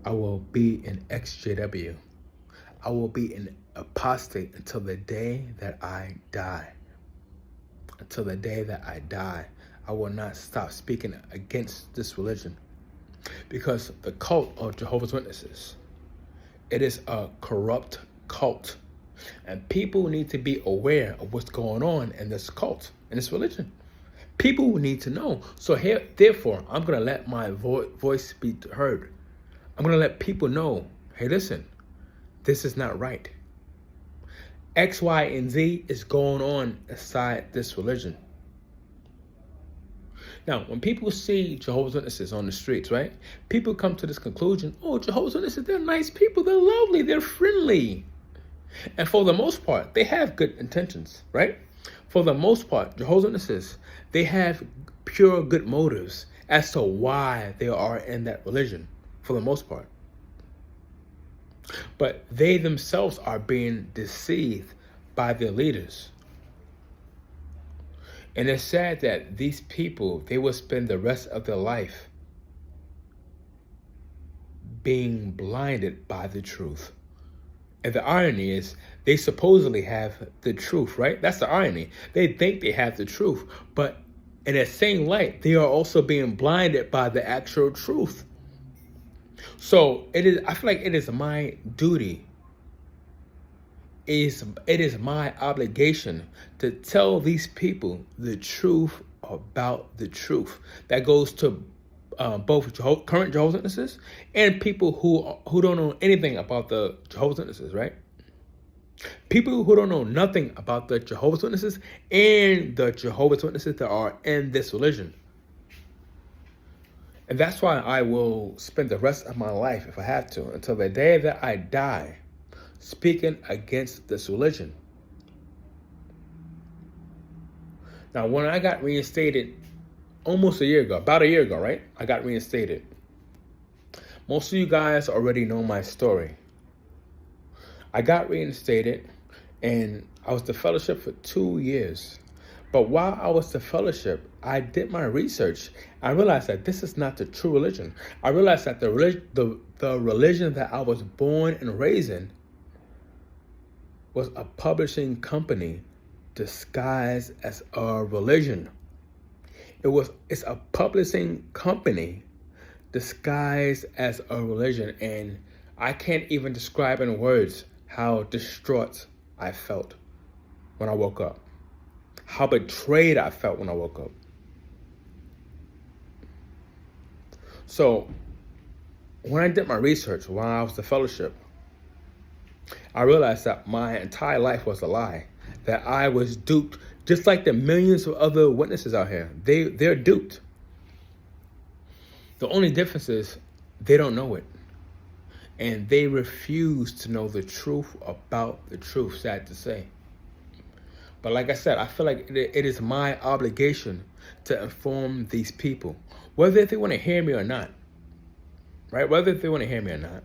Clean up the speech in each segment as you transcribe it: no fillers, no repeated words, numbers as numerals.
I will be an ex-JW. I will be an apostate until the day that I die. Until the day that I die, I will not stop speaking against this religion. Because the cult of Jehovah's Witnesses, it is a corrupt cult. And people need to be aware of what's going on in this cult, in this religion. People need to know. So therefore, I'm going to let my voice be heard. I'm going to let people know, hey, listen, this is not right. X, Y, and Z is going on inside this religion. Now, when people see Jehovah's Witnesses on the streets, right? People come to this conclusion, oh, Jehovah's Witnesses, they're nice people, they're lovely, they're friendly. And for the most part, they have good intentions, right? For the most part, Jehovah's Witnesses, they have pure good motives as to why they are in that religion, for the most part. But they themselves are being deceived by their leaders. And it's sad that these people, they will spend the rest of their life being blinded by the truth. And the irony is, they supposedly have the truth, right? That's the irony. They think they have the truth, but in that same light, they are also being blinded by the actual truth. So I feel like it is my duty, it is my obligation to tell these people the truth about the truth. That goes to both current Jehovah's Witnesses and people who don't know anything about the Jehovah's Witnesses, right? People who don't know nothing about the Jehovah's Witnesses and the Jehovah's Witnesses that are in this religion. And that's why I will spend the rest of my life, if I have to, until the day that I die, speaking against this religion. Now, when I got reinstated almost about a year ago, right? I got reinstated. Most of you guys already know my story. I got reinstated and I was to fellowship for 2 years. But while I was to fellowship, I did my research. I realized that this is not the true religion. I realized that the religion that I was born and raised in was a publishing company disguised as a religion. It's a publishing company disguised as a religion, and I can't even describe in words how distraught I felt when I woke up. How betrayed I felt when I woke up. So, when I did my research while I was the fellowship, I realized that my entire life was a lie. That I was duped, just like the millions of other witnesses out here. They're duped. The only difference is they don't know it. And they refuse to know the truth about the truth, sad to say. But like I said, I feel like it is my obligation to inform these people, whether they want to hear me or not, right? Whether they want to hear me or not.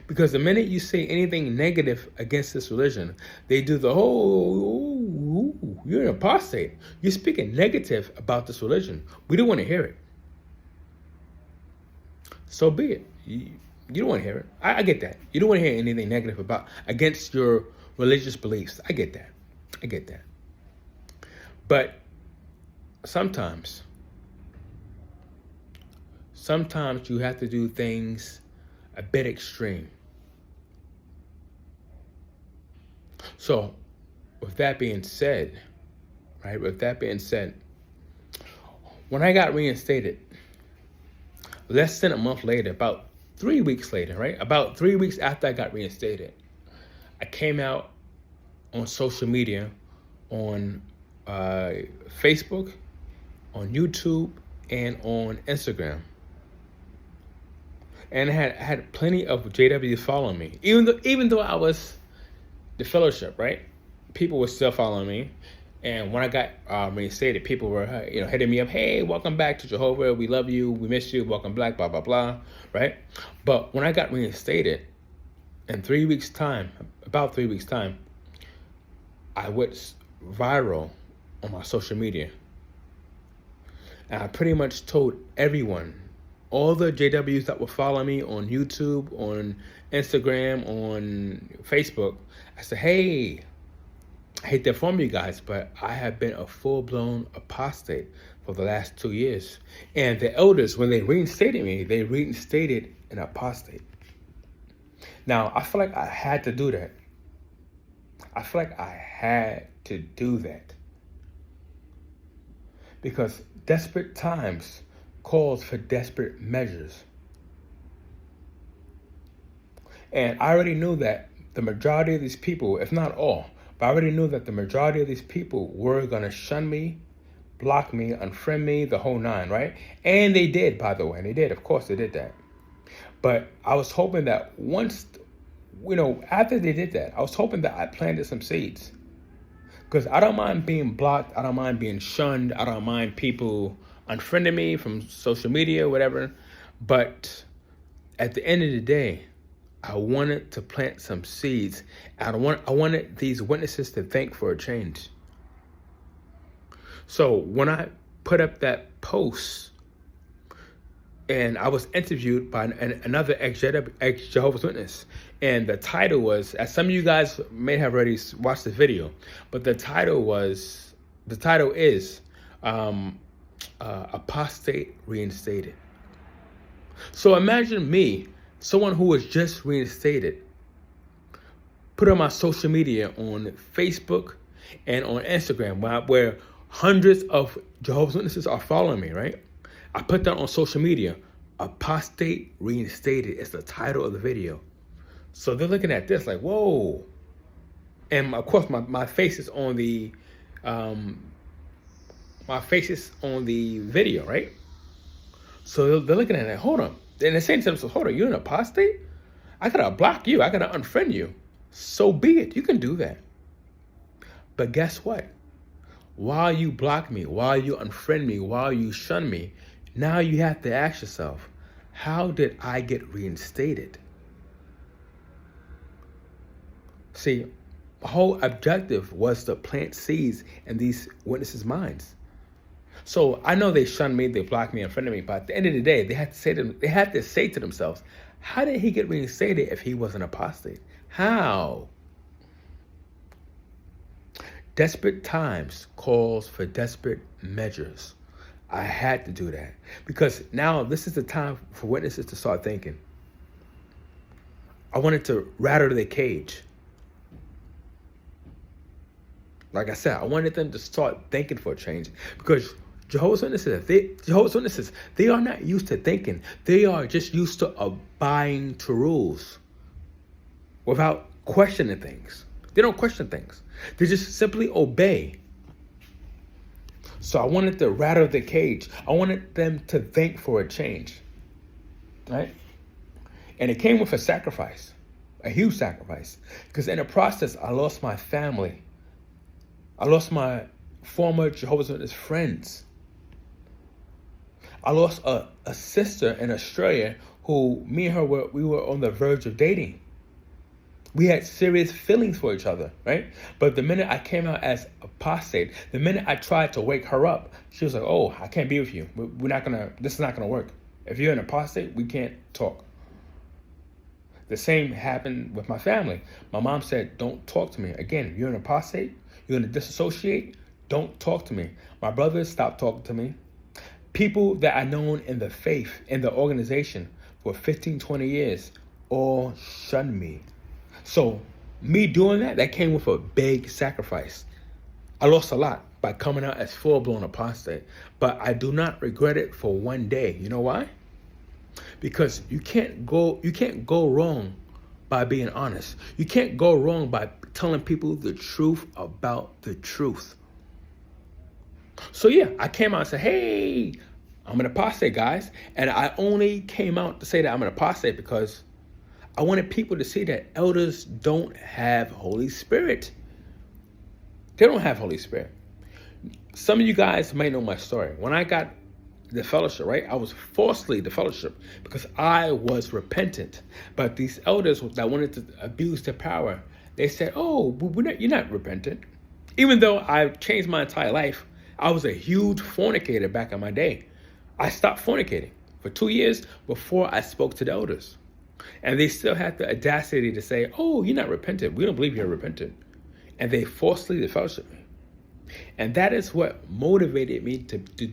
Because the minute you say anything negative against this religion, they do the whole, you're an apostate. You're speaking negative about this religion. We don't want to hear it. So be it. You don't want to hear it. I get that. You don't want to hear anything negative against your religious beliefs. I get that. But sometimes you have to do things a bit extreme. So, with that being said, when I got reinstated, less than a month later, about 3 weeks later, right? About 3 weeks after I got reinstated, I came out on social media, on Facebook, on YouTube, and on Instagram. And I had plenty of JWs following me. Even though I was the fellowship, right? People were still following me. And when I got reinstated, people were hitting me up, hey, welcome back to Jehovah, we love you, we miss you, welcome back, blah, blah, blah, right? But when I got reinstated, in 3 weeks' time, about 3 weeks' time, I went viral on my social media. And I pretty much told everyone all the JWs that were following me on YouTube, on Instagram, on Facebook, I said, hey, I hate to inform you guys, but I have been a full-blown apostate for the last 2 years. And the elders, when they reinstated me, they reinstated an apostate. Now, I feel like I had to do that. I feel like I had to do that. Because desperate times calls for desperate measures. And I already knew that the majority of these people, if not all, but I already knew that the majority of these people were going to shun me, block me, unfriend me, the whole nine, right? And they did, by the way. They did. Of course, they did that. But I was hoping that once, after they did that, I was hoping that I planted some seeds. Because I don't mind being blocked. I don't mind being shunned. I don't mind people unfriending me from social media, whatever. But at the end of the day, I wanted to plant some seeds. I wanted these witnesses to think for a change. So when I put up that post, and I was interviewed by another ex-Jehovah's Witness, and the title was, as some of you guys may have already watched the video, but the title is Apostate Reinstated. So imagine me, someone who was just reinstated, put on my social media on Facebook and on Instagram, where hundreds of Jehovah's Witnesses are following me, right? I put that on social media. Apostate Reinstated is the title of the video. So they're looking at this like, whoa. And of course, my face is on the video, right? So they're looking at it, hold on. And they're saying to themselves, hold on, you're an apostate? I gotta block you, I gotta unfriend you. So be it, you can do that. But guess what? While you block me, while you unfriend me, while you shun me, now you have to ask yourself, how did I get reinstated? See, the whole objective was to plant seeds in these witnesses' minds. So I know they shunned me, they blocked me, unfriended me, but at the end of the day, they had to say to themselves, how did he get reinstated if he was an apostate? How? Desperate times calls for desperate measures. I had to do that because now this is the time for witnesses to start thinking. I wanted to rattle their cage. Like I said, I wanted them to start thinking for a change because Jehovah's Witnesses, they are not used to thinking. They are just used to abiding to rules without questioning things. They don't question things. They just simply obey. So I wanted to rattle the cage. I wanted them to think for a change, right? And it came with a sacrifice, a huge sacrifice. Because in the process, I lost my family. I lost my former Jehovah's Witness friends. I lost a sister in Australia who me and her we were on the verge of dating. We had serious feelings for each other, right? But the minute I came out as apostate, the minute I tried to wake her up, she was like, oh, I can't be with you. This is not gonna work. If you're an apostate, we can't talk. The same happened with my family. My mom said, don't talk to me. Again, if you're an apostate, you're gonna disassociate, don't talk to me. My brothers stopped talking to me. People that I known in the faith, in the organization for 15, 20 years, all shunned me. So me doing that came with a big sacrifice. I lost a lot by coming out as full-blown apostate, but I do not regret it for one day. You know why? Because you can't go wrong by being honest. You can't go wrong by telling people the truth about the truth. So yeah, I came out and said, hey, I'm an apostate, guys. And I only came out to say that I'm an apostate because I wanted people to see that elders don't have Holy Spirit. They don't have Holy Spirit. Some of you guys may know my story. When I got the fellowship, right, I was falsely the fellowship because I was repentant. But these elders that wanted to abuse their power, they said, oh, you're not repentant. Even though I've changed my entire life, I was a huge fornicator back in my day. I stopped fornicating for 2 years before I spoke to the elders. And they still had the audacity to say, oh, you're not repentant. We don't believe you're repentant. And they falsely disfellowship me. And that is what motivated me to do.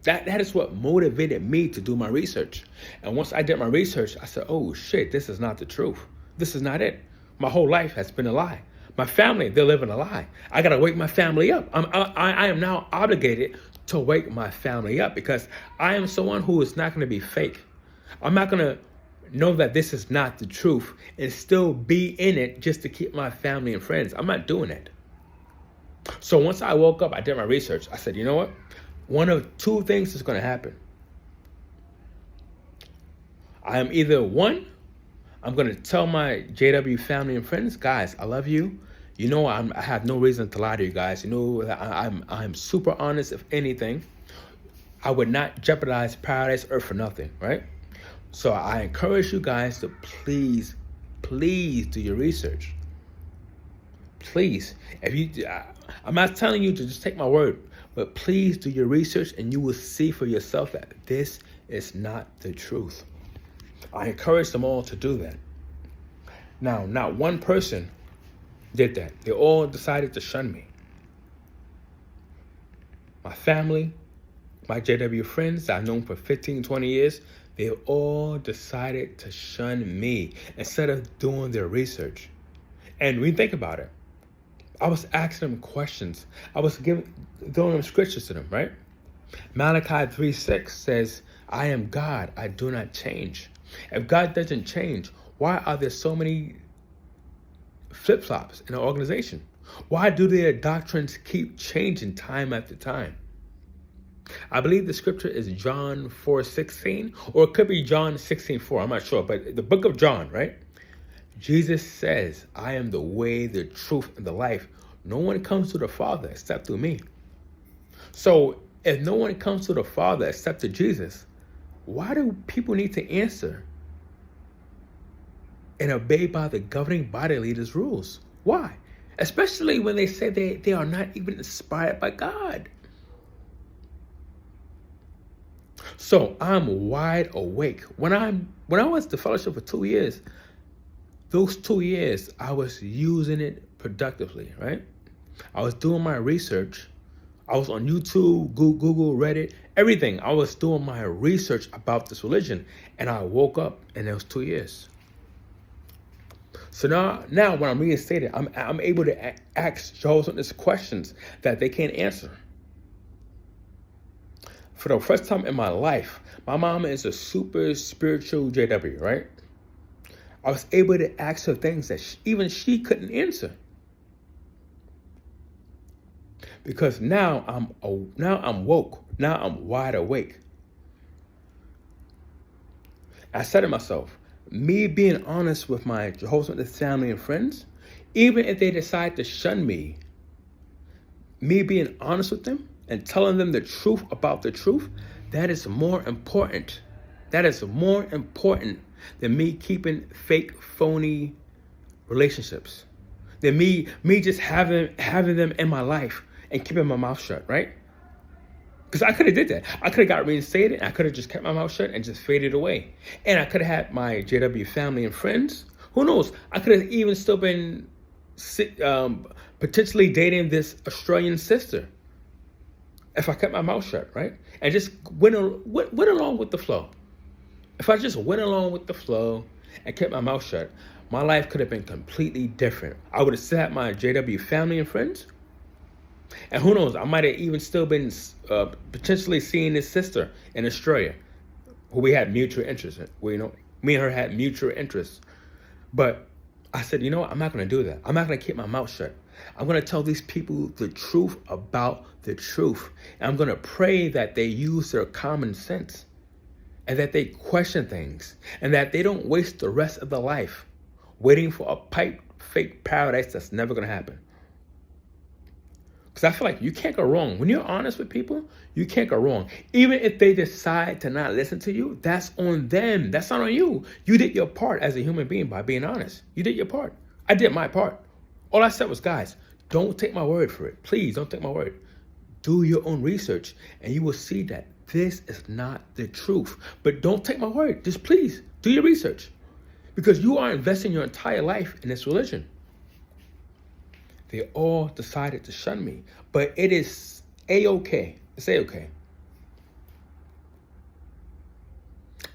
That is what motivated me to do my research. And once I did my research, I said, oh shit, this is not the truth. This is not it. My whole life has been a lie. My family, they're living a lie. I got to wake my family up. I am now obligated to wake my family up because I am someone who is not going to be fake. I'm not going to know that this is not the truth and still be in it just to keep my family and friends. I'm not doing it. So once I woke up, I did my research. I said, you know what? One of two things is going to happen. I am either one, I'm going to tell my JW family and friends, guys, I love you. You know, I have no reason to lie to you guys. You know, I'm super honest. If anything, I would not jeopardize paradise earth for nothing, right? So I encourage you guys to please do your research. Please, I'm not telling you to just take my word, but please do your research and you will see for yourself that this is not the truth. I encourage them all to do that. Now, not one person did that. They all decided to shun me. My family, my JW friends that I've known for 15, 20 years, they all decided to shun me instead of doing their research. And when you think about it, I was asking them questions. I was throwing them scriptures to them, right? Malachi 3:6 says, I am God, I do not change. If God doesn't change, why are there so many flip-flops in an organization? Why do their doctrines keep changing time after time? I believe the scripture is John 4:16, or it could be John 16:4. I'm not sure, but the book of John, right? Jesus says, I am the way, the truth, and the life. No one comes to the Father except through me. So if no one comes to the Father except to Jesus, why do people need to answer and obey by the governing body leaders' rules? Why? Especially when they say they are not even inspired by God. So I'm wide awake. When I was the fellowship for 2 years, those 2 years I was using it productively, right? I was doing my research. I was on YouTube, Google, Reddit, everything. I was doing my research about this religion, and I woke up in those 2 years. So now when I'm reinstated, I'm able to ask Jehovah's Witnesses questions that they can't answer. For the first time in my life, my mama is a super spiritual JW, right? I was able to ask her things that even she couldn't answer. Because now I'm woke. Now I'm wide awake. I said to myself, me being honest with my Jehovah's Witness family and friends, even if they decide to shun me, me being honest with them and telling them the truth about the truth, that is more important. That is more important than me keeping fake, phony relationships. Than me just having them in my life and keeping my mouth shut, right? Because I could have did that. I could have got reinstated. I could have just kept my mouth shut and just faded away. And I could have had my JW family and friends. Who knows? I could have even still been potentially dating this Australian sister if I kept my mouth shut, right? And just went along with the flow. If I just went along with the flow and kept my mouth shut, my life could have been completely different. I would have still had my JW family and friends. And who knows, I might have even still been potentially seeing this sister in Australia, who we had mutual interests in. Me and her had mutual interests. But I said, you know what? I'm not going to do that. I'm not going to keep my mouth shut. I'm going to tell these people the truth about the truth. And I'm going to pray that they use their common sense and that they question things and that they don't waste the rest of their life waiting for a pipe fake paradise that's never going to happen. Because I feel like you can't go wrong. When you're honest with people, you can't go wrong. Even if they decide to not listen to you, that's on them. That's not on you. You did your part as a human being by being honest. You did your part. I did my part. All I said was, guys, don't take my word for it. Please don't take my word. Do your own research and you will see that this is not the truth. But don't take my word. Just please do your research, because you are investing your entire life in this religion. They all decided to shun me, but it is A-okay. It's A-okay.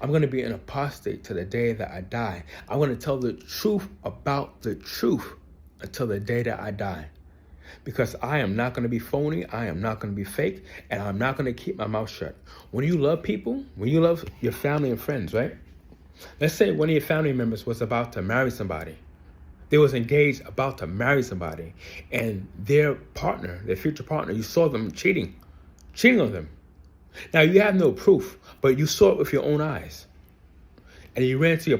I'm going to be an apostate to the day that I die. I'm going to tell the truth about the truth until the day that I die. Because I am not going to be phony, I am not going to be fake, and I'm not going to keep my mouth shut. When you love people, when you love your family and friends, right? Let's say one of your family members was about to marry somebody. They was engaged, about to marry somebody, and their partner, their future partner, you saw them cheating on them. Now you have no proof, but you saw it with your own eyes. And you ran to your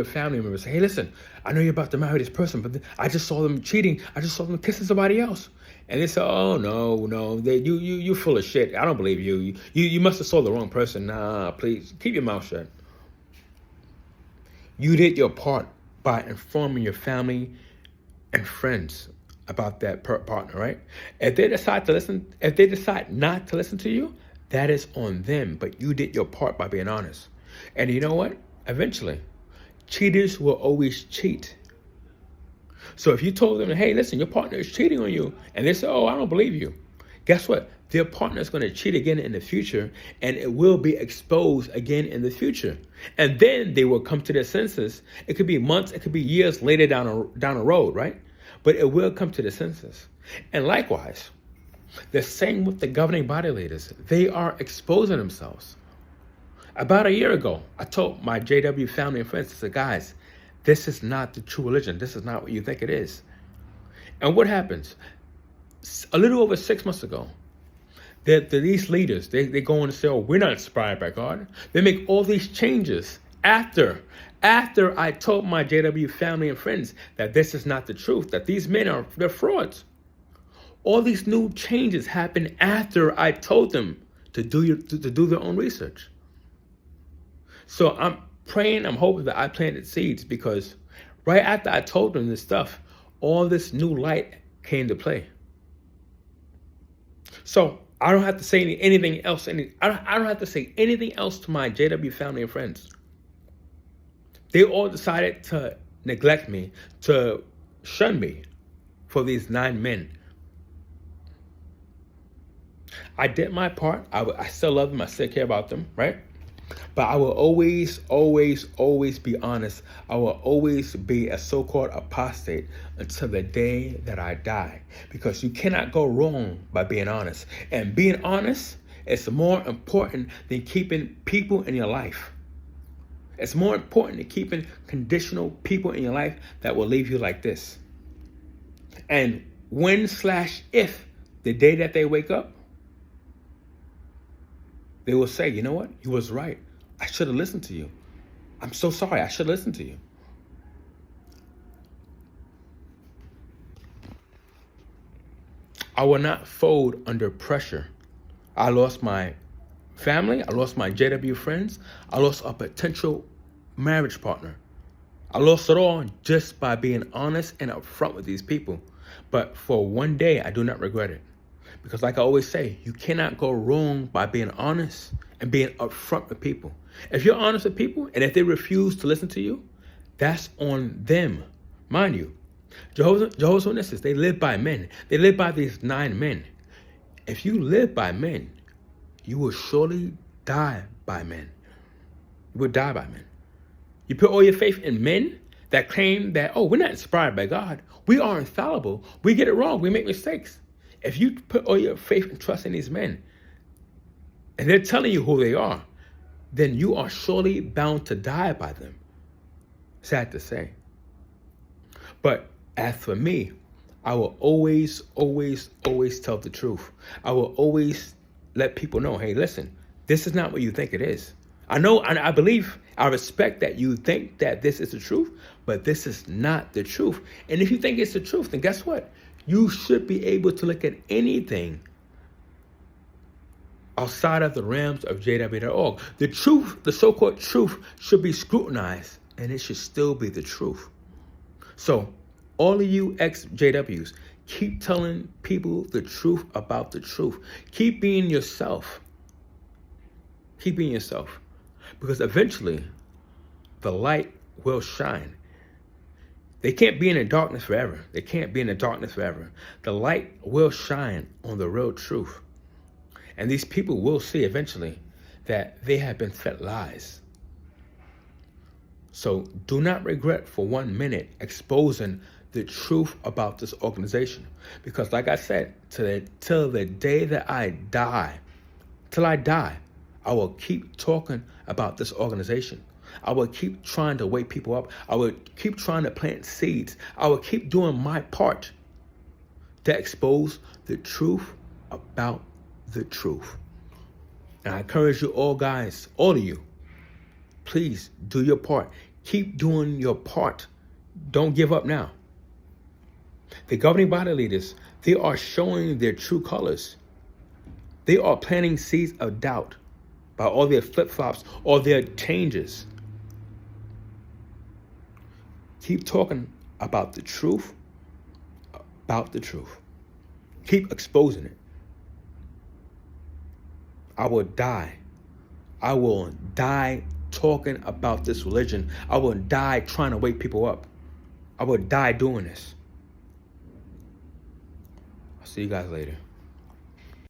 family member and said, hey, listen, I know you're about to marry this person, but I just saw them cheating. I just saw them kissing somebody else. And they said, oh, no, you're full of shit. I don't believe you. You must have saw the wrong person. Nah, please, keep your mouth shut. You did your part by informing your family and friends about that partner, right? If they decide not to listen to you, that is on them. But you did your part by being honest. And you know what? Eventually, cheaters will always cheat. So if you told them, hey, listen, your partner is cheating on you, and they say, oh, I don't believe you. Guess what? Their partner is going to cheat again in the future, and it will be exposed again in the future. And then they will come to their senses. It could be months, it could be years later down the road, right? But it will come to their senses. And likewise, the same with the governing body leaders. They are exposing themselves. About a year ago, I told my JW family and friends, I said, guys, this is not the true religion. This is not what you think it is. And what happens? A little over 6 months ago, these leaders, they go on and say, oh, we're not inspired by God. They make all these changes after I told my JW family and friends that this is not the truth, that these men they're frauds. All these new changes happen after I told them to do their own research. So I'm praying, I'm hoping that I planted seeds, because right after I told them this stuff, all this new light came to play. So I don't have to say anything else. I don't have to say anything else to my JW family and friends. They all decided to neglect me, to shun me for these 9 men. I did my part. I still love them. I still care about them, right? But I will always, always, always be honest. I will always be a so-called apostate until the day that I die. Because you cannot go wrong by being honest. And being honest is more important than keeping people in your life. It's more important than keeping conditional people in your life that will leave you like this. And when/if the day that they wake up, they will say, you know what? You was right. I should have listened to you. I'm so sorry. I should have listened to you. I will not fold under pressure. I lost my family. I lost my JW friends. I lost a potential marriage partner. I lost it all just by being honest and upfront with these people. But for one day, I do not regret it. Because like I always say, you cannot go wrong by being honest and being upfront with people. If you're honest with people and if they refuse to listen to you, that's on them. Mind you, Jehovah's Witnesses, they live by men. They live by these 9 men. If you live by men, you will surely die by men. You will die by men. You put all your faith in men that claim that, oh, we're not inspired by God. We are infallible. We get it wrong. We make mistakes. If you put all your faith and trust in these men, and they're telling you who they are, then you are surely bound to die by them. Sad to say. But as for me, I will always, always, always tell the truth. I will always let people know, hey, listen, this is not what you think it is. I know, I believe, I respect that you think that this is the truth, but this is not the truth. And if you think it's the truth, then guess what? You should be able to look at anything outside of the realms of JW.org. The truth, the so-called truth, should be scrutinized, and it should still be the truth. So, all of you ex-JWs, keep telling people the truth about the truth. Keep being yourself. Keep being yourself. Because eventually, the light will shine. They can't be in the darkness forever. They can't be in the darkness forever. The light will shine on the real truth. And these people will see eventually that they have been fed lies. So do not regret for 1 minute exposing the truth about this organization. Because like I said, till the day that I die, till I die, I will keep talking about this organization. I will keep trying to wake people up. I will keep trying to plant seeds. I will keep doing my part to expose the truth about the truth. And I encourage you all guys, all of you, please do your part. Keep doing your part. Don't give up now. The governing body leaders, they are showing their true colors. They are planting seeds of doubt by all their flip-flops, all their changes. Keep talking about the truth, Keep exposing it. I will die. I will die talking about this religion. I will die trying to wake people up. I will die doing this. I'll see you guys later.